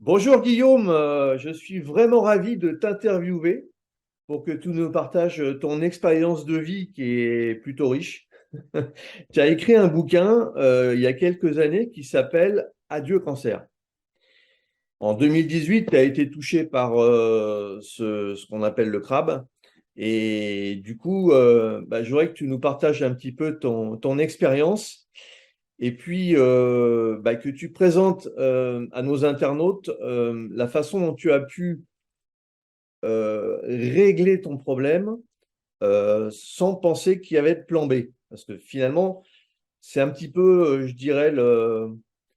Bonjour Guillaume, je suis vraiment ravi de t'interviewer pour que tu nous partages ton expérience de vie qui est plutôt riche. Tu as écrit un bouquin il y a quelques années qui s'appelle Adieu cancer. En 2018, tu as été touché par ce qu'on appelle le crabe. Et du coup, je voudrais que tu nous partages un petit peu ton expérience et puis que tu présentes à nos internautes la façon dont tu as pu régler ton problème sans penser qu'il y avait de plan B. Parce que finalement, c'est un petit peu, je dirais,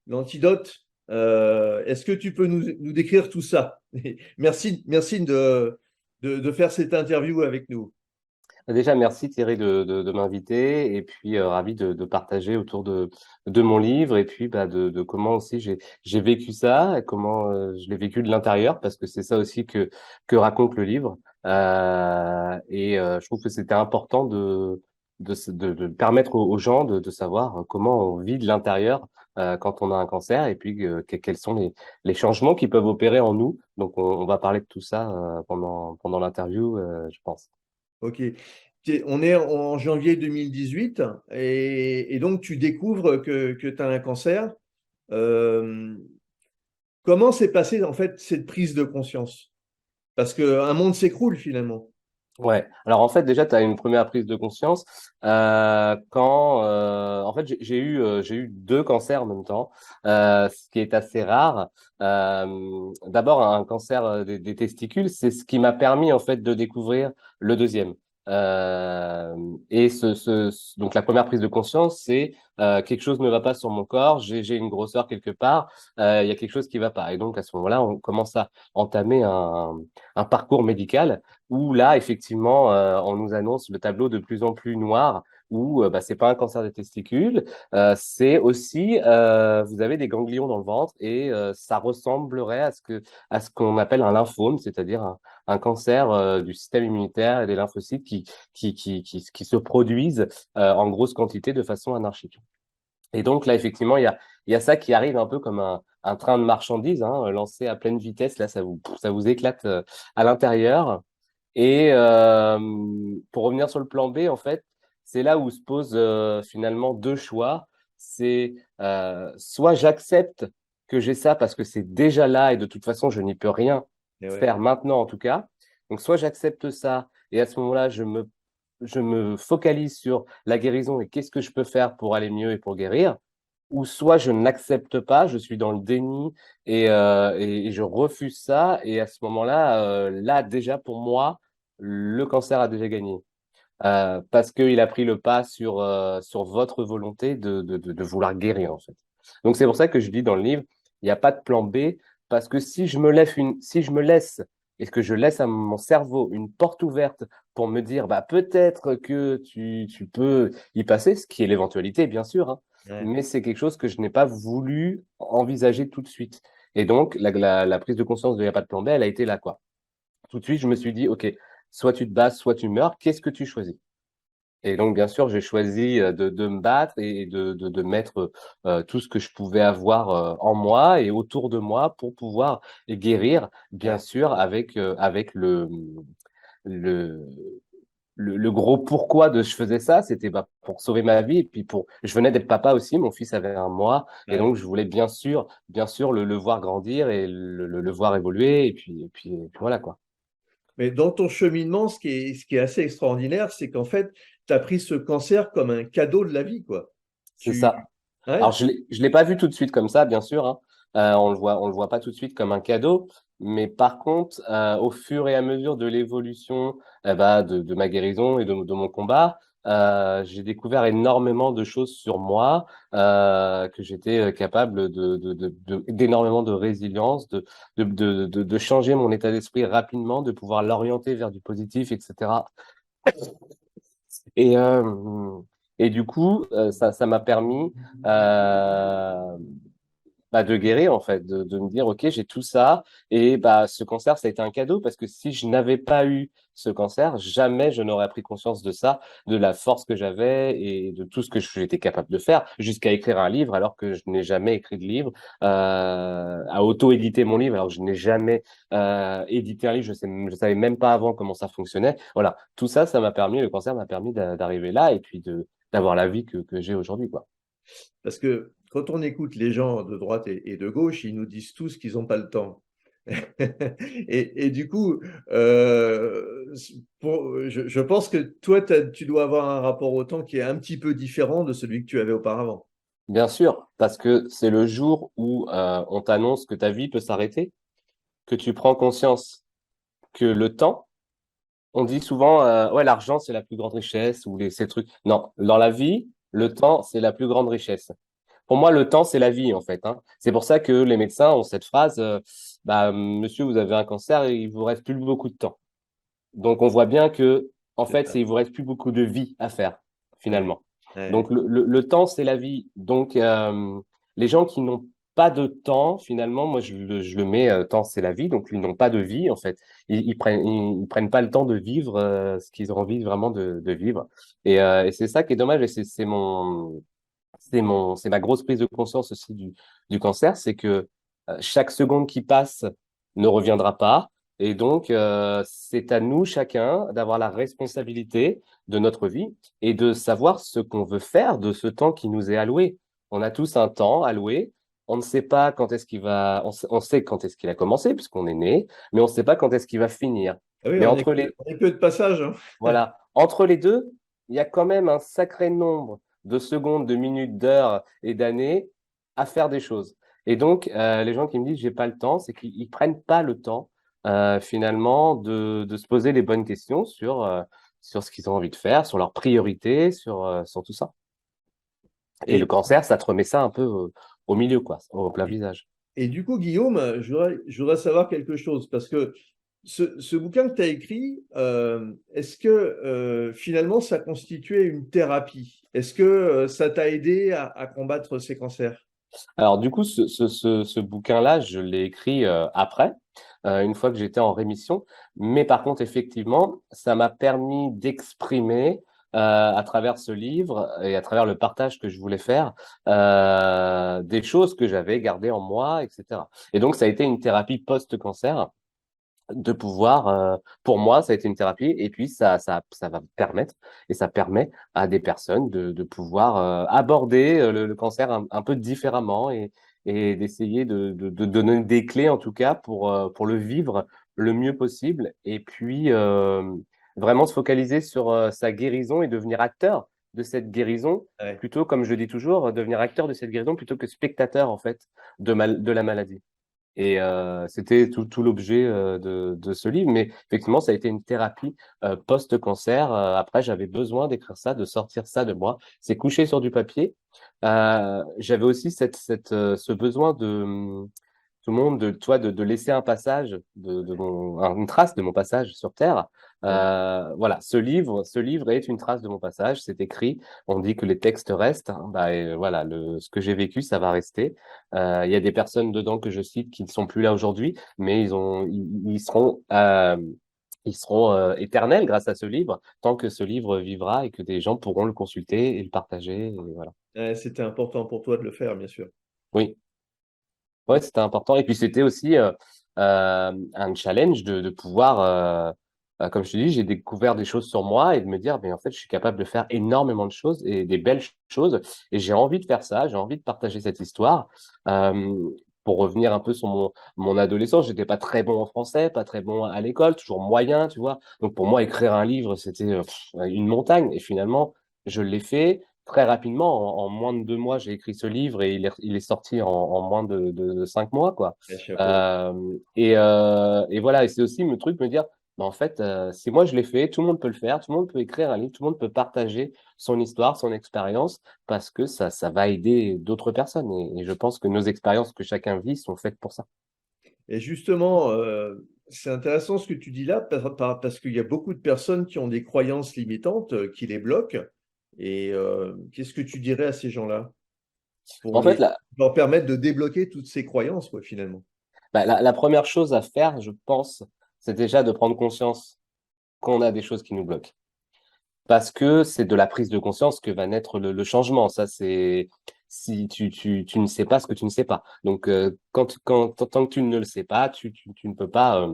l'antidote. Est-ce que tu peux nous décrire tout ça? Merci de faire cette interview avec nous. Déjà, merci Thierry de m'inviter et puis ravi de partager autour de mon livre et puis de comment aussi j'ai vécu ça, et comment je l'ai vécu de l'intérieur parce que c'est ça aussi que raconte le livre. Je trouve que c'était important de permettre aux gens de savoir comment on vit de l'intérieur quand on a un cancer et puis quels sont les changements qui peuvent opérer en nous. Donc on va parler de tout ça pendant l'interview, je pense. Ok. On est en janvier 2018 et donc tu découvres que tu as un cancer. Euh, Comment s'est passée en fait cette prise de conscience? Parce qu'un monde s'écroule finalement. Ouais. Alors en fait déjà tu as une première prise de conscience quand en fait j'ai eu deux cancers en même temps, ce qui est assez rare. D'abord un cancer des testicules, c'est ce qui m'a permis en fait de découvrir le deuxième. Euh, donc la première prise de conscience c'est quelque chose ne va pas sur mon corps, j'ai une grosseur quelque part, il y a quelque chose qui va pas et donc à ce moment-là on commence à entamer un parcours médical où là, effectivement, on nous annonce le tableau de plus en plus noir, où c'est pas un cancer des testicules, c'est aussi, vous avez des ganglions dans le ventre et ça ressemblerait à ce qu'on appelle un lymphome, c'est-à-dire un cancer du système immunitaire et des lymphocytes qui se produisent en grosse quantité de façon anarchique. Et donc là, effectivement, il y a ça qui arrive un peu comme un train de marchandises, hein, lancé à pleine vitesse. Là, ça vous éclate à l'intérieur. Et pour revenir sur le plan B, en fait, c'est là où se posent finalement deux choix. C'est soit j'accepte que j'ai ça parce que c'est déjà là et de toute façon, je n'y peux rien Et ouais. faire maintenant en tout cas. Donc soit j'accepte ça et à ce moment-là, je me focalise sur la guérison et qu'est-ce que je peux faire pour aller mieux et pour guérir. Ou soit je n'accepte pas, je suis dans le déni et je refuse ça. Et à ce moment-là, là déjà pour moi, le cancer a déjà gagné. Parce qu'il a pris le pas sur votre volonté de vouloir guérir, en fait. Donc, c'est pour ça que je dis dans le livre, il n'y a pas de plan B, parce que si je me laisse, et que je laisse à mon cerveau une porte ouverte pour me dire, bah, peut-être que tu peux y passer, ce qui est l'éventualité, bien sûr, hein, Ouais. mais c'est quelque chose que je n'ai pas voulu envisager tout de suite. Et donc, la prise de conscience de il n'y a pas de plan B, elle a été là, quoi. Tout de suite, je me suis dit, OK, soit tu te bats, soit tu meurs, qu'est-ce que tu choisis? Et donc, bien sûr, j'ai choisi de me battre et de mettre tout ce que je pouvais avoir en moi et autour de moi pour pouvoir guérir, bien Ouais. sûr, avec le, le gros pourquoi de je faisais ça, c'était pour sauver ma vie. Et puis je venais d'être papa aussi, mon fils avait un mois, et Ouais. donc je voulais bien sûr le voir grandir et le voir évoluer. Et puis voilà quoi. Mais dans ton cheminement, ce qui est assez extraordinaire, c'est qu'en fait, tu as pris ce cancer comme un cadeau de la vie, quoi. C'est Tu... ça. Alors, Ouais. je l'ai pas vu tout de suite comme ça, bien sûr, hein. On le voit pas tout de suite comme un cadeau, mais par contre, au fur et à mesure de l'évolution de ma guérison et de mon combat, j'ai découvert énormément de choses sur moi, que j'étais capable d'énormément de résilience, de changer mon état d'esprit rapidement, de pouvoir l'orienter vers du positif, etc. Et, euh, et du coup, ça m'a permis bah, de guérir en fait, de me dire ok j'ai tout ça et bah ce cancer ça a été un cadeau parce que si je n'avais pas eu ce cancer, jamais je n'aurais pris conscience de ça, de la force que j'avais et de tout ce que j'étais capable de faire, jusqu'à écrire un livre alors que je n'ai jamais écrit de livre, à auto-éditer mon livre alors que je n'ai jamais édité un livre, je savais même pas avant comment ça fonctionnait. Voilà, tout ça, ça m'a permis, le cancer m'a permis d'arriver là et puis de d'avoir la vie que j'ai aujourd'hui quoi. Parce que quand on écoute les gens de droite et de gauche, ils nous disent tous qu'ils n'ont pas le temps. Et du coup, je pense que toi, tu dois avoir un rapport au temps qui est un petit peu différent de celui que tu avais auparavant. Bien sûr, parce que c'est le jour où on t'annonce que ta vie peut s'arrêter, que tu prends conscience que le temps, on dit souvent, ouais, l'argent, c'est la plus grande richesse ou ces trucs. Non, dans la vie, le temps, c'est la plus grande richesse. Pour moi, le temps, c'est la vie, en fait, hein. C'est pour ça que les médecins ont cette phrase, bah, monsieur, vous avez un cancer et il vous reste plus beaucoup de temps. Donc, on voit bien que, en C'est fait, ça. il vous reste plus beaucoup de vie à faire, Ouais, finalement. ouais. Donc, le temps, c'est la vie. Donc, les gens qui n'ont pas de temps, finalement, moi, je le mets, temps, c'est la vie. Donc, ils n'ont pas de vie, en fait. Ils prennent pas le temps de vivre ce qu'ils ont envie vraiment de vivre. Et c'est ça qui est dommage. Et c'est ma grosse prise de conscience aussi du cancer, c'est que chaque seconde qui passe ne reviendra pas. Et donc, c'est à nous, chacun, d'avoir la responsabilité de notre vie et de savoir ce qu'on veut faire de ce temps qui nous est alloué. On a tous un temps alloué. On ne sait pas quand est-ce qu'il va, on sait quand est-ce qu'il a commencé puisqu'on est né, mais on ne sait pas quand est-ce qu'il va finir. Ah oui, Mais entre les, on est que de passage, hein. voilà. Entre les deux, il y a quand même un sacré nombre de secondes, de minutes, d'heures et d'années à faire des choses. Et donc, les gens qui me disent j'ai pas le temps, c'est qu'ils prennent pas le temps finalement de se poser les bonnes questions sur ce qu'ils ont envie de faire, sur leurs priorités, sur tout ça. Et le Et, cancer, ça te remet ça un peu au milieu, quoi, au plein visage. et du coup, Guillaume, je voudrais savoir quelque chose, parce que ce bouquin que tu as écrit, est-ce que finalement ça constituait une thérapie? Est-ce que ça t'a aidé à combattre ces cancers? Alors, du coup, ce bouquin-là, je l'ai écrit après, une fois que j'étais en rémission. Mais par contre, effectivement, ça m'a permis d'exprimer à travers ce livre et à travers le partage que je voulais faire des choses que j'avais gardées en moi, etc. Et donc, ça a été une thérapie post-cancer de pouvoir, pour moi, ça a été une thérapie, et puis ça va permettre, et ça permet à des personnes de pouvoir aborder le cancer un peu différemment et d'essayer de donner des clés, en tout cas, pour le vivre le mieux possible, et puis vraiment se focaliser sur sa guérison et devenir acteur de cette guérison, Ouais. plutôt, comme je le dis toujours, devenir acteur de cette guérison plutôt que spectateur, en fait, de la maladie. Et c'était tout l'objet de ce livre. Mais effectivement, ça a été une thérapie post-cancer. Après, j'avais besoin d'écrire ça, de sortir ça de moi. C'est couché sur du papier. J'avais aussi ce besoin de tout le monde, de laisser un passage, une trace de mon passage sur Terre. Ouais. Voilà, ce livre est une trace de mon passage. C'est écrit. On dit que les textes restent, hein. Bah, et voilà, ce que j'ai vécu, ça va rester. Il y a des personnes dedans que je cite qui ne sont plus là aujourd'hui, mais ils seront éternels grâce à ce livre, tant que ce livre vivra et que des gens pourront le consulter et le partager. Et voilà. Ouais, c'était important pour toi de le faire, bien sûr. Oui, ouais, c'était important. Et puis c'était aussi un challenge de pouvoir, comme je te dis, j'ai découvert des choses sur moi et de me dire, mais en fait, je suis capable de faire énormément de choses et des belles choses. Et j'ai envie de faire ça, j'ai envie de partager cette histoire. Euh, pour revenir un peu sur mon adolescence, j'étais pas très bon en français, pas très bon à l'école, toujours moyen, tu vois. Donc pour moi, écrire un livre, c'était une montagne. Et finalement, je l'ai fait très rapidement. En moins de 2 mois, j'ai écrit ce livre et il est sorti en moins de 5 mois, quoi. Ouais, chapeau. Et voilà, et c'est aussi le truc de me dire, bah, en fait, si moi je l'ai fait, tout le monde peut le faire, tout le monde peut écrire un livre, tout le monde peut partager son histoire, son expérience, parce que ça va aider d'autres personnes. Et je pense que nos expériences que chacun vit sont faites pour ça. Et justement, c'est intéressant ce que tu dis là, parce qu'il y a beaucoup de personnes qui ont des croyances limitantes qui les bloquent. Et qu'est-ce que tu dirais à ces gens-là? pour En fait, leur permettre de débloquer toutes ces croyances, quoi, finalement. la première chose à faire, je pense, c'est déjà de prendre conscience qu'on a des choses qui nous bloquent. Parce que c'est de la prise de conscience que va naître le changement. Ça, c'est si tu ne sais pas ce que tu ne sais pas. Donc, tant que tu ne le sais pas, tu ne peux pas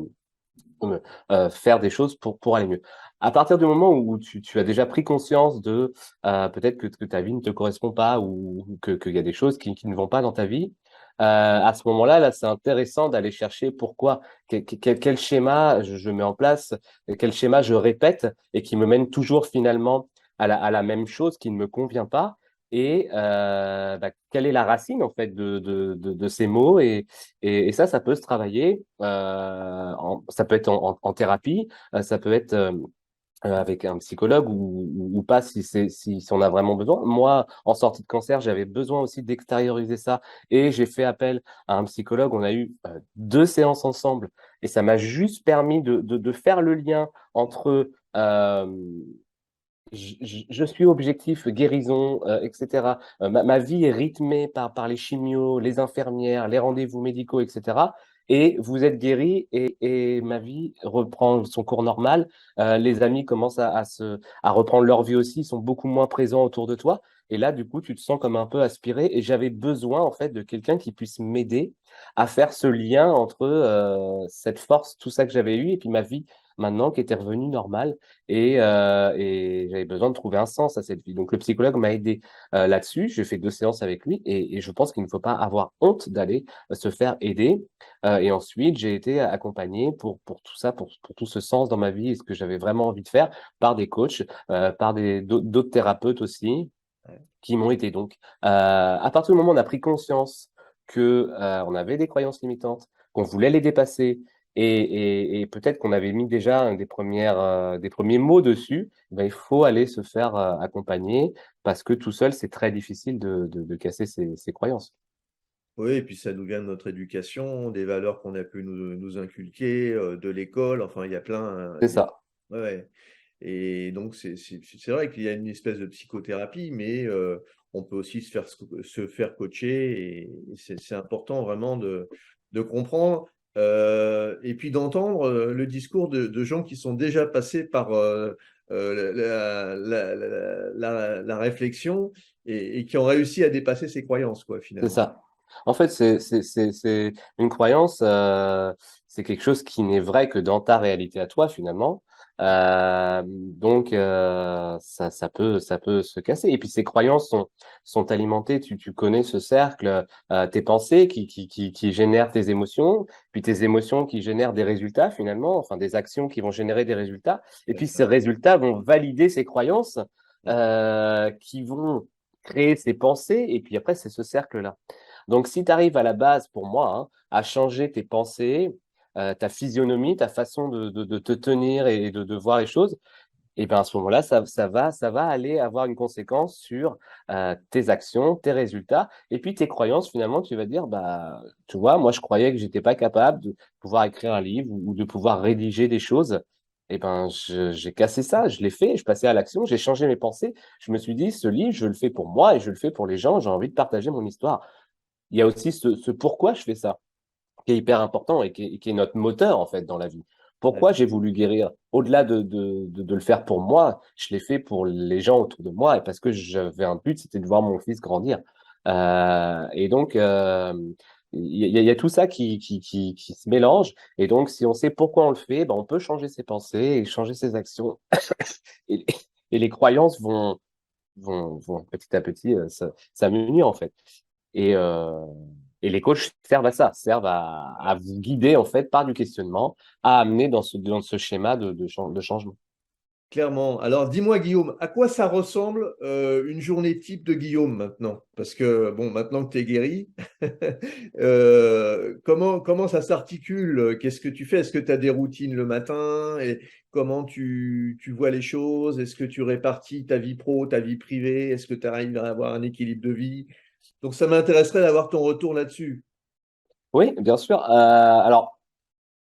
faire des choses pour aller mieux. À partir du moment où tu as déjà pris conscience de peut-être que ta vie ne te correspond pas ou qu'il y a des choses qui ne vont pas dans ta vie, à ce moment-là, là, c'est intéressant d'aller chercher pourquoi, quel schéma je mets en place, quel schéma je répète et qui me mène toujours finalement à la même chose qui ne me convient pas. Et quelle est la racine en fait de ces mots et ça, ça peut se travailler. Ça peut être en thérapie, ça peut être avec un psychologue ou pas si on a vraiment besoin. Moi, en sortie de cancer, j'avais besoin aussi d'extérioriser ça et j'ai fait appel à un psychologue. On a eu 2 séances ensemble et ça m'a juste permis de faire le lien entre je suis objectif, guérison, etc. Ma vie est rythmée par les chimios, les infirmières, les rendez-vous médicaux, etc. Et vous êtes guéri et ma vie reprend son cours normal. Les amis commencent à reprendre leur vie aussi, ils sont beaucoup moins présents autour de toi. Et là, du coup, tu te sens comme un peu aspiré. Et j'avais besoin, en fait, de quelqu'un qui puisse m'aider à faire ce lien entre cette force, tout ça que j'avais eu, et puis ma vie maintenant qui était revenue normale et j'avais besoin de trouver un sens à cette vie. Donc le psychologue m'a aidé là-dessus. J'ai fait 2 séances avec lui et je pense qu'il ne faut pas avoir honte d'aller se faire aider. Et ensuite, j'ai été accompagné pour tout ça, pour tout ce sens dans ma vie et ce que j'avais vraiment envie de faire par des coachs, par d'autres thérapeutes aussi qui m'ont aidé. Donc, à partir du moment où on a pris conscience que on avait des croyances limitantes, qu'on voulait les dépasser, et peut-être qu'on avait mis déjà des premiers mots dessus, ben, il faut aller se faire accompagner parce que tout seul, c'est très difficile de casser ces croyances. Oui, et puis ça nous vient de notre éducation, des valeurs qu'on a pu nous inculquer, de l'école, enfin, il y a plein. C'est ça. Ouais, ouais. Et donc, c'est vrai qu'il y a une espèce de psychothérapie, mais on peut aussi se faire coacher, et c'est important vraiment de comprendre, et puis d'entendre le discours de gens qui sont déjà passés par la réflexion et qui ont réussi à dépasser ces croyances, quoi, C'est finalement. ça. En fait, c'est une croyance, c'est quelque chose qui n'est vrai que dans ta réalité à toi, finalement. Donc, ça peut se casser. Et puis, ces croyances sont alimentées, tu connais ce cercle, tes pensées qui génèrent tes émotions, puis tes émotions qui génèrent des résultats, finalement, enfin, des actions qui vont générer des résultats. Et puis, ces résultats vont valider ces croyances, qui vont créer ces pensées. Et puis après, c'est ce cercle-là. Donc, si tu arrives à la base, pour moi, hein, à changer tes pensées, ta physionomie, ta façon de te tenir et de voir les choses, et bien à ce moment-là, ça va aller avoir une conséquence sur tes actions, tes résultats, et puis tes croyances. Finalement, tu vas dire, bah, tu vois, moi, je croyais que j'étais pas capable de pouvoir écrire un livre ou de pouvoir rédiger des choses. Et ben, j'ai cassé ça, je l'ai fait, je passais à l'action, j'ai changé mes pensées. Je me suis dit, ce livre, je le fais pour moi et je le fais pour les gens. J'ai envie de partager mon histoire. Il y a aussi ce pourquoi je fais ça, qui est hyper important et qui est notre moteur, en fait, dans la vie. Ouais. Pourquoi j'ai voulu guérir? Au-delà de le faire pour moi, je l'ai fait pour les gens autour de moi et parce que j'avais un but, c'était de voir mon fils grandir. Et donc, il y a tout ça qui se mélange. Et donc, si on sait pourquoi on le fait, ben, on peut changer ses pensées et changer ses actions. Et, et les croyances vont petit à petit s'amenuire, en fait. Et, euh, et les coachs servent à ça, servent à vous guider en fait par du questionnement, à amener dans ce schéma de changement. Clairement. Alors, dis-moi, Guillaume, à quoi ça ressemble une journée type de Guillaume maintenant? Parce que, bon, maintenant que tu es guéri, comment ça s'articule? Qu'est-ce que tu fais? Est-ce que tu as des routines le matin? Et comment tu vois les choses? Est-ce que tu répartis ta vie pro, ta vie privée? Est-ce que tu arrives à avoir un équilibre de vie? Donc, ça m'intéresserait d'avoir ton retour là-dessus. Oui, bien sûr. Alors,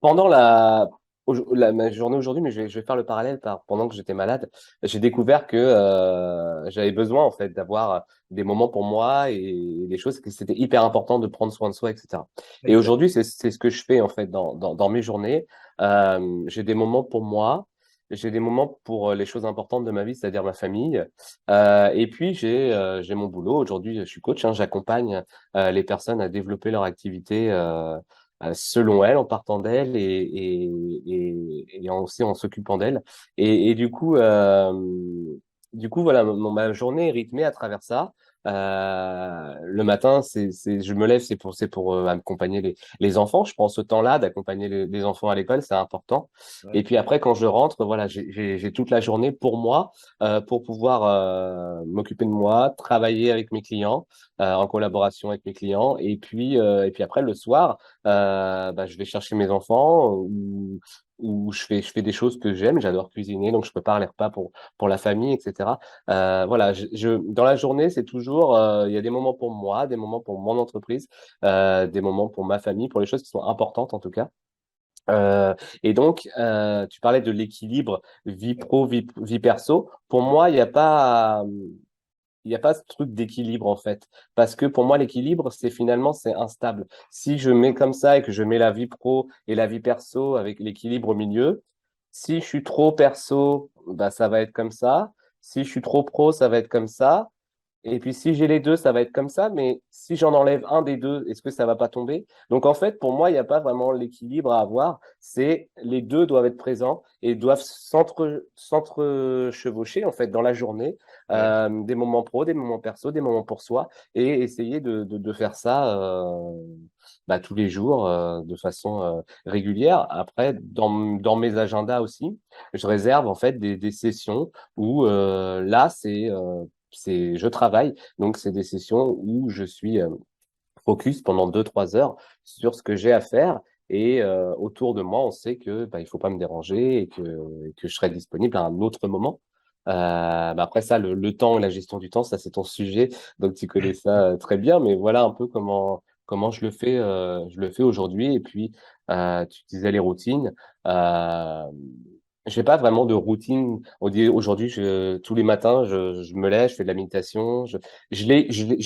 pendant la Ma journée aujourd'hui, mais je vais faire le parallèle pendant que j'étais malade, j'ai découvert que j'avais besoin en fait d'avoir des moments pour moi et des choses que c'était hyper important de prendre soin de soi, etc. Et Exact. aujourd'hui, c'est ce que je fais en fait dans mes journées. J'ai des moments pour moi, j'ai des moments pour les choses importantes de ma vie, c'est-à-dire ma famille. Et puis j'ai mon boulot. Aujourd'hui, je suis coach, hein, j'accompagne les personnes à développer leur activité. Selon elle, en partant d'elle et aussi en s'occupant d'elle. Et du coup, voilà, ma journée est rythmée à travers ça. Le matin, je me lève, c'est pour accompagner les enfants. Je prends ce temps-là d'accompagner les enfants à l'école, c'est important. Et Ouais. puis après, quand je rentre, voilà, j'ai toute la journée pour moi, pour pouvoir m'occuper de moi, travailler avec mes clients, en collaboration avec mes clients. Et puis après, le soir, bah, je vais chercher mes enfants ou je fais des choses que j'aime. J'adore cuisiner, donc je prépare les repas pour la famille, etc. Voilà, dans la journée, c'est toujours, il y a des moments pour moi, des moments pour mon entreprise, des moments pour ma famille, pour les choses qui sont importantes en tout cas. Et donc, tu parlais de l'équilibre vie pro, vie perso. Pour moi, il n'y a pas ce truc d'équilibre en fait. Parce que pour moi, l'équilibre, c'est instable. Si je mets comme ça et que je mets la vie pro et la vie perso avec l'équilibre au milieu, si je suis trop perso, bah, ça va être comme ça. Si je suis trop pro, ça va être comme ça. Et puis si j'ai les deux, ça va être comme ça, mais si j'en enlève un des deux, est-ce que ça va pas tomber? Donc en fait, pour moi, il n'y a pas vraiment l'équilibre à avoir. C'est les deux doivent être présents et doivent s'entre-chevaucher en fait dans la journée. Ouais. Des moments pro, des moments perso, des moments pour soi, et essayer de faire ça bah, tous les jours de façon régulière. Après, dans mes agendas aussi, je réserve en fait des sessions où là, je travaille, donc c'est des sessions où je suis focus pendant 2, 3 heures sur ce que j'ai à faire. Et autour de moi, on sait que bah, il faut pas me déranger et que je serai disponible à un autre moment. Bah après ça, le temps et la gestion du temps, ça c'est ton sujet, donc tu connais ça très bien. Mais voilà un peu comment je le fais aujourd'hui. Et puis tu disais les routines. Euh, j'ai pas vraiment de routine. Aujourd'hui, tous les matins, je me lève, je fais de la méditation. Je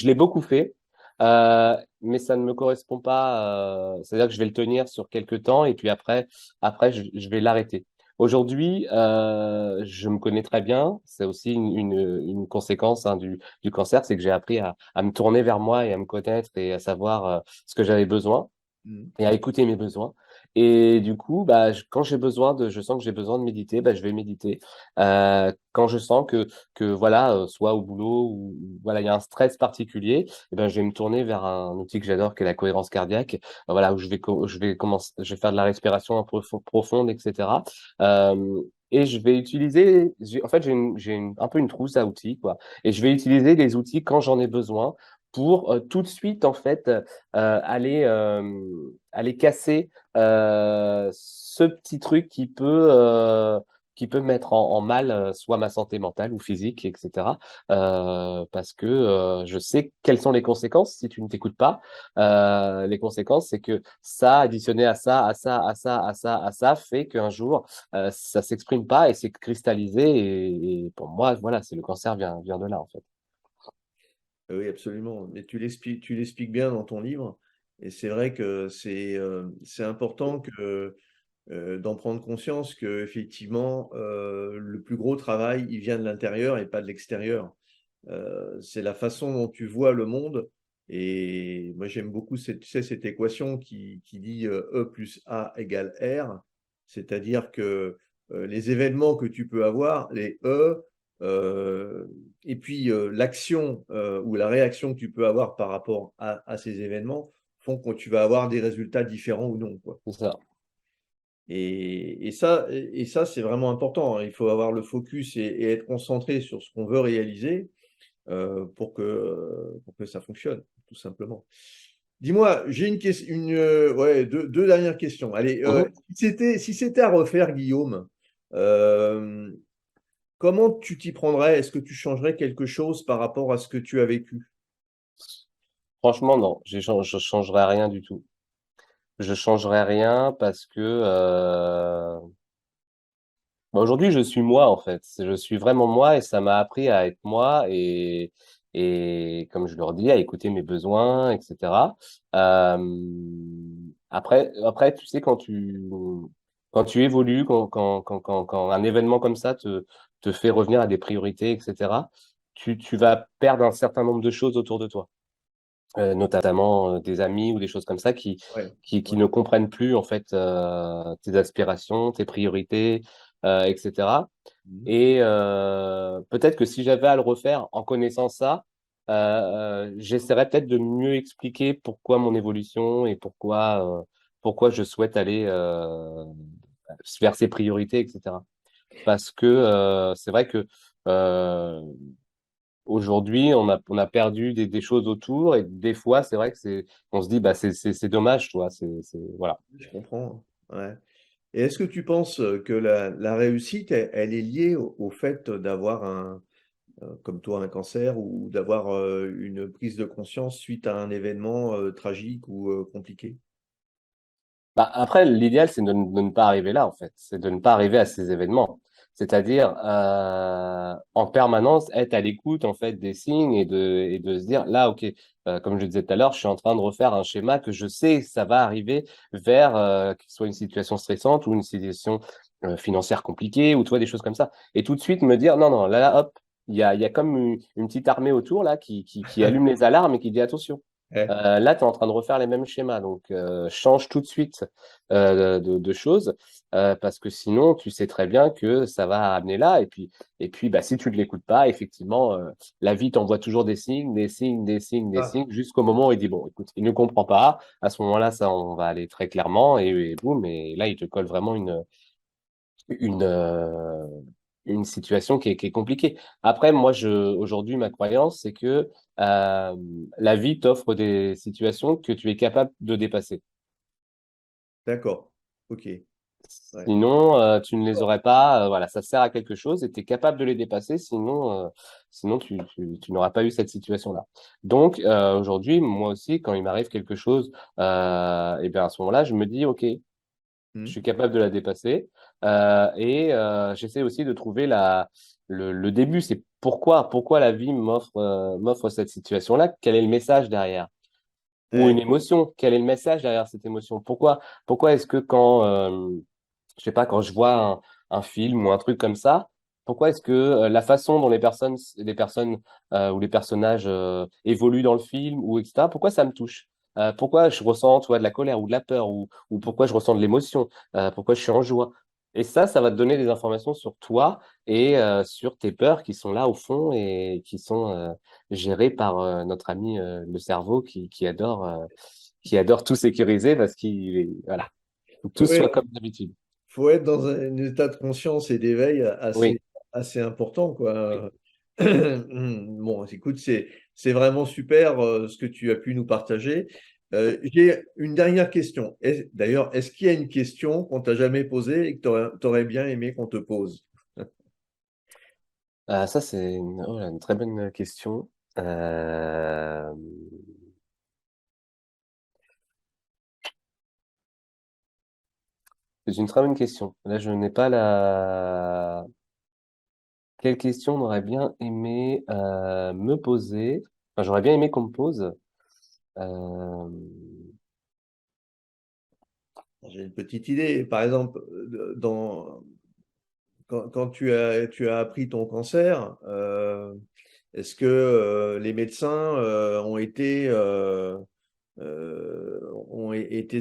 l'ai beaucoup fait. Mais ça ne me correspond pas. C'est-à-dire que je vais le tenir sur quelques temps et puis après je vais l'arrêter. Aujourd'hui, je me connais très bien. C'est aussi une conséquence hein, du cancer, c'est que j'ai appris à me tourner vers moi et à me connaître et à savoir ce que j'avais besoin Mhm. et à écouter mes besoins. Et du coup, bah, quand je sens que j'ai besoin de méditer, bah, je vais méditer. Quand je sens que voilà, soit au boulot ou voilà, il y a un stress particulier, eh ben, je vais me tourner vers un outil que j'adore, qui est la cohérence cardiaque. Voilà, où je vais faire de la respiration un peu profonde, etc. Et je vais utiliser, en fait, un peu une trousse à outils, quoi. Et je vais utiliser les outils quand j'en ai besoin pour tout de suite, en fait, aller casser ce petit truc qui peut mettre en mal soit ma santé mentale ou physique, etc. Parce que je sais quelles sont les conséquences si tu ne t'écoutes pas. Les conséquences, c'est que ça, additionné à ça, à ça, à ça, à ça, à ça, fait qu'un jour, ça s'exprime pas et c'est cristallisé. Et pour moi, voilà, c'est le cancer vient de là, en fait. Oui, absolument. Mais tu l'expliques bien dans ton livre. Et c'est vrai que c'est important d'en prendre conscience que effectivement le plus gros travail, il vient de l'intérieur et pas de l'extérieur. C'est la façon dont tu vois le monde. Et moi, j'aime beaucoup tu sais, cette équation qui dit E plus A égale R. C'est-à-dire que les événements que tu peux avoir, les E, euh, et puis l'action ou la réaction que tu peux avoir par rapport à ces événements font que tu vas avoir des résultats différents ou non, quoi. C'est ça. Et ça, c'est vraiment important, hein. Il faut avoir le focus et être concentré sur ce qu'on veut réaliser pour que ça fonctionne, tout simplement. Dis-moi, j'ai ouais, deux dernières questions. Allez, Mhm. si c'était à refaire, Guillaume, euh, comment tu t'y prendrais? Est-ce que tu changerais quelque chose par rapport à ce que tu as vécu? Franchement, non, je changerai rien du tout. je changerais rien parce que bah, aujourd'hui, je suis moi, en fait. Je suis vraiment moi et ça m'a appris à être moi et comme je leur dis, à écouter mes besoins, etc. Euh, après, tu sais, quand tu évolues, quand un événement comme ça te fait revenir à des priorités, etc., tu vas perdre un certain nombre de choses autour de toi, notamment des amis ou des choses comme ça Ouais, qui ouais. ne comprennent plus, en fait, tes aspirations, tes priorités, etc. Mhm. Et peut-être que si j'avais à le refaire en connaissant ça, j'essaierais peut-être de mieux expliquer pourquoi mon évolution et pourquoi je souhaite aller vers ces priorités, etc. Parce que c'est vrai que euh, aujourd'hui, on a perdu des choses autour et des fois, c'est vrai que on se dit, bah, c'est dommage, tu vois, voilà. Je comprends. Ouais. Et est-ce que tu penses que la réussite, elle est liée au fait d'avoir comme toi, un cancer ou d'avoir une prise de conscience suite à un événement tragique ou compliqué? Bah, après, l'idéal, c'est de ne pas arriver là, en fait. C'est de ne pas arriver à ces événements. C'est-à-dire, en permanence, être à l'écoute, en fait, des signes et de se dire, là, OK, comme je disais tout à l'heure, je suis en train de refaire un schéma que je sais que ça va arriver vers, qu'il soit une situation stressante ou une situation financière compliquée ou, tu vois, des choses comme ça. Et tout de suite me dire, non, non, hop, il y a comme une petite armée autour, là, qui allume les alarmes et qui dit, attention. Ouais. Là, tu es en train de refaire les mêmes schémas, donc change tout de suite de choses, parce que sinon, tu sais très bien que ça va amener là. Et puis bah, si tu ne l'écoutes pas, effectivement, la vie t'envoie toujours des signes, des signes, des signes, des Ah, signes, jusqu'au moment où il dit, bon, écoute, il ne comprend pas. À ce moment-là, ça, on va aller très clairement, et boum, et là, il te colle vraiment une, euh, une situation qui est compliquée. Après, moi, aujourd'hui, ma croyance, c'est que euh, la vie t'offre des situations que tu es capable de dépasser. d'accord. Ok. Ouais. Sinon, tu ne les aurais pas. Voilà, ça sert à quelque chose et tu es capable de les dépasser. Sinon tu n'auras pas eu cette situation-là. Donc, aujourd'hui, moi aussi, quand il m'arrive quelque chose, et bien à ce moment-là, je me dis, OK, je Hmm. suis capable de la dépasser. Et j'essaie aussi de trouver le début. C'est pourquoi la vie m'offre cette situation-là? Quel est le message derrière? Ou une Ouais. émotion? Quel est le message derrière cette émotion? Pourquoi est-ce que je sais pas, quand je vois un film ou un truc comme ça, pourquoi est-ce que la façon dont les personnes ou les personnages évoluent dans le film ou etc., pourquoi ça me touche? Pourquoi je ressens, tu vois, de la colère ou de la peur ou pourquoi je ressens de l'émotion? Pourquoi je suis en joie? Et ça va te donner des informations sur toi et sur tes peurs qui sont là au fond et qui sont gérées par notre ami le cerveau qui adore tout sécuriser parce voilà, faut que tout Oui, soit comme d'habitude. faut être dans un état de conscience et d'éveil Oui, assez important, oui. quoi. Bon, écoute, c'est vraiment super ce que tu as pu nous partager. J'ai une dernière question. D'ailleurs, est-ce qu'il y a une question qu'on t'a jamais posée et que tu aurais bien aimé qu'on te pose? Ça, oh là, une très bonne question. Euh, c'est une très bonne question. Là, je n'ai pas la... Quelle question on aurait bien aimé me poser? Enfin, j'aurais bien aimé qu'on me pose. Euh, J'ai une petite idée. Par exemple, quand tu as appris ton cancer, est-ce que les médecins ont été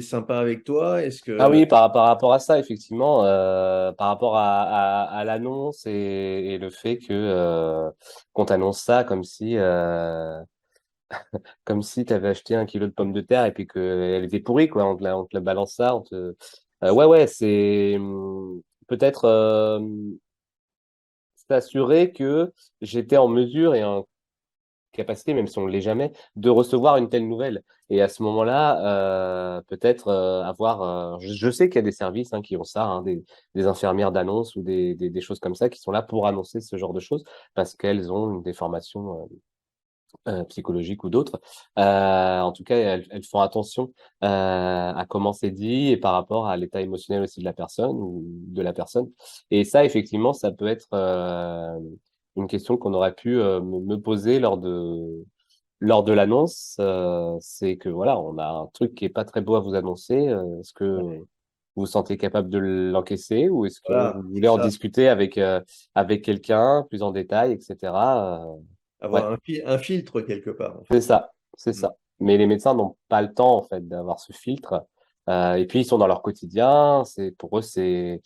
sympas avec toi? Est-ce Ah que oui, par rapport à ça, effectivement, par rapport à l'annonce et le fait que qu'on t'annonce ça comme si tu avais acheté un kilo de pommes de terre et puis qu'elle était pourrie, quoi. On te la balance ça. Ouais, ouais, c'est peut-être s'assurer que j'étais en mesure et en capacité, même si on ne l'est jamais, de recevoir une telle nouvelle. Et à ce moment-là, peut-être avoir... je sais qu'il y a des services qui ont ça, des infirmières d'annonce ou des choses comme ça qui sont là pour annoncer ce genre de choses parce qu'elles ont des formations psychologiques ou d'autres. En tout cas, elles font attention à comment c'est dit et par rapport à l'état émotionnel aussi de la personne ou de la personne. Et ça, effectivement, ça peut être une question qu'on aurait pu me poser lors de l'annonce. C'est que voilà, on a un truc qui est pas très beau à vous annoncer. Est-ce que vous vous sentez capable de l'encaisser ou est-ce que vous Voilà, c'est voulez en ça. discuter avec quelqu'un plus en détail, etc. Ouais. Avoir un filtre quelque part, en C'est fait. ça, c'est Mm. ça. Mais les médecins n'ont pas le temps en fait d'avoir ce filtre. Et puis ils sont dans leur quotidien. C'est pour eux c'est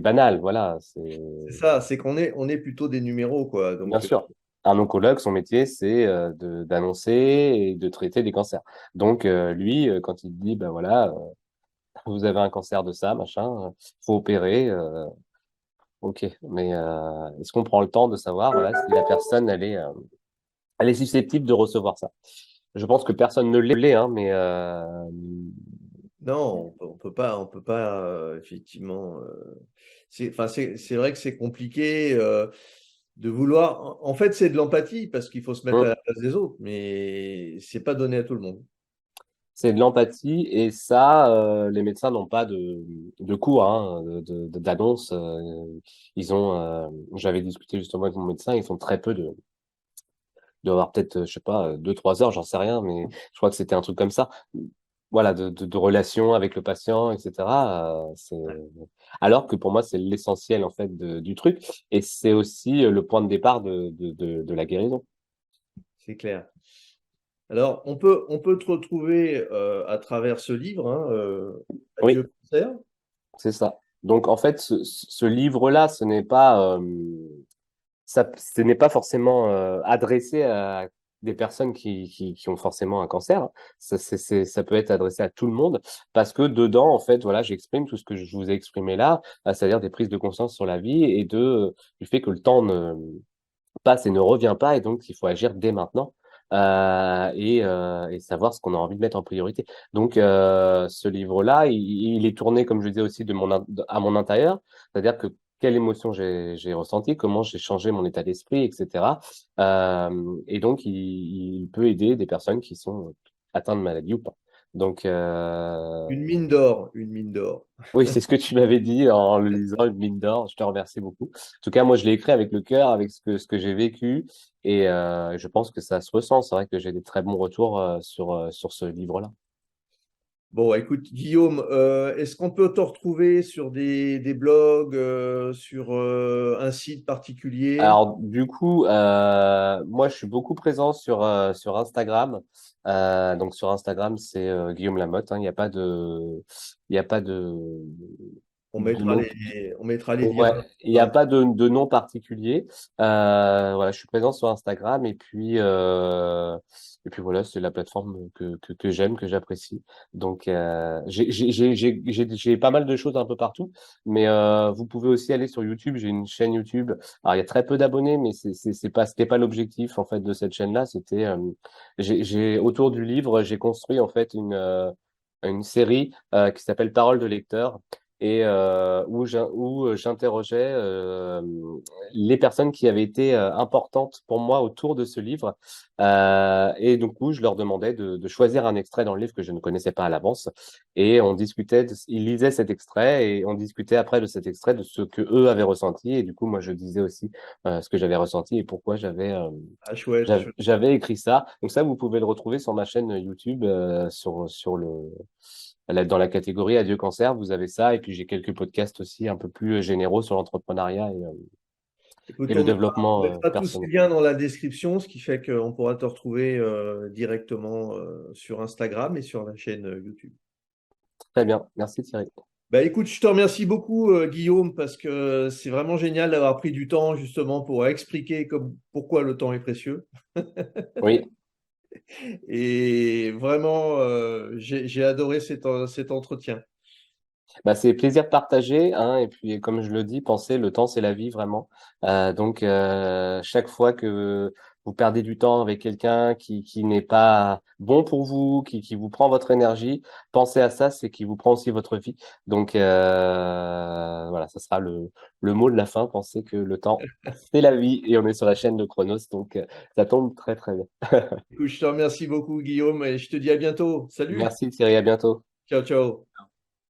banal. Voilà. C'est C'est ça, c'est on est plutôt des numéros, quoi. bien Donc, sûr. Un oncologue, son métier, c'est d'annoncer et de traiter des cancers. Donc lui, quand il dit, ben voilà, vous avez un cancer de ça, machin, faut opérer. Ok. Mais est-ce qu'on prend le temps de savoir, voilà, si la personne elle est susceptible de recevoir ça? Je pense que personne ne l'est, hein, mais non, on peut pas, effectivement. Enfin, c'est vrai que c'est compliqué de vouloir. En fait, c'est de l'empathie parce qu'il faut se mettre à hum, la place des autres, mais c'est pas donné à tout le monde. c'est de l'empathie et ça, les médecins n'ont pas de cours hein, d'annonce. Ils ont, j'avais discuté justement avec mon médecin, ils font très peu de avoir peut-être, je sais pas, 2, 3 heures, j'en sais rien, mais je crois que c'était un truc comme ça. Voilà, de relations avec le patient, etc. Alors que pour moi, c'est l'essentiel en fait du truc et c'est aussi le point de départ de la guérison. C'est clair. Alors, on peut te retrouver à travers ce livre, hein, Oui. Adieu cancer. C'est ça. Donc en fait, ce livre-là, ce n'est pas forcément adressé à des personnes qui ont forcément un cancer. Ça peut être adressé à tout le monde parce que dedans, en fait, voilà, j'exprime tout ce que je vous ai exprimé là, c'est-à-dire des prises de conscience sur la vie et du fait que le temps ne passe et ne revient pas et donc il faut agir dès maintenant. Et savoir ce qu'on a envie de mettre en priorité. Donc, ce livre-là, il est tourné, comme je disais aussi, à mon intérieur, c'est-à-dire que quelle émotion j'ai ressenti, comment j'ai changé mon état d'esprit, etc. Et donc, il peut aider des personnes qui sont atteintes de maladie ou pas. Donc, Une mine d'or, une mine d'or. oui, c'est ce que tu m'avais dit en le lisant, une mine d'or. Je te remercie beaucoup. En tout cas, moi, je l'ai écrit avec le cœur, avec ce que j'ai vécu, et je pense que ça se ressent. C'est vrai que j'ai des très bons retours sur ce livre-là. Bon, écoute, Guillaume, est-ce qu'on peut te retrouver sur des blogs, sur un site particulier? Alors, du coup, moi, je suis beaucoup présent sur Instagram. Donc, sur Instagram, c'est Guillaume Lamotte. Hein. Il y a pas de nom. On mettra les liens. Ouais, il n'y a pas de nom particulier. Voilà, je suis présent sur Instagram et puis voilà, c'est la plateforme que j'aime, que j'apprécie. Donc j'ai pas mal de choses un peu partout, mais vous pouvez aussi aller sur YouTube. J'ai une chaîne YouTube. Alors il y a très peu d'abonnés, mais c'était pas l'objectif en fait de cette chaîne-là. C'était j'ai autour du livre, j'ai construit en fait une série qui s'appelle Parole de lecteur et où j'interrogeais les personnes qui avaient été importantes pour moi autour de ce livre. Et du coup, je leur demandais de choisir un extrait dans le livre que je ne connaissais pas à l'avance. Et on discutait, ils lisaient cet extrait et on discutait après de cet extrait de ce que eux avaient ressenti. Et du coup, moi, je disais aussi ce que j'avais ressenti et pourquoi Ah, chouette, chouette. j'avais écrit ça. Donc ça, vous pouvez le retrouver sur ma chaîne YouTube, dans la catégorie Adieu cancer, vous avez ça. Et puis j'ai quelques podcasts aussi un peu plus généraux sur l'entrepreneuriat et Écoute, le on développement mettra tous ces personnel. liens dans la description, ce qui fait qu'on pourra te retrouver directement sur Instagram et sur la chaîne YouTube. Très bien. Merci Thierry. Bah, écoute, je te remercie beaucoup, Guillaume, parce que c'est vraiment génial d'avoir pris du temps justement pour expliquer pourquoi le temps est précieux. Oui, Et vraiment, j'ai adoré cet entretien. Bah, c'est plaisir partagé, hein, et puis comme je le dis, pensez, le temps c'est la vie vraiment. Donc chaque fois que vous perdez du temps avec quelqu'un qui n'est pas bon pour vous, qui vous prend votre énergie, pensez à ça, c'est qui vous prend aussi votre vie. Donc voilà, ça sera le mot de la fin. Pensez que le temps c'est la vie et on est sur la chaîne de Chronos, donc ça tombe très très bien. Écoute, je te remercie beaucoup, Guillaume, et je te dis à bientôt. Salut, Merci Thierry, à bientôt. ciao, ciao.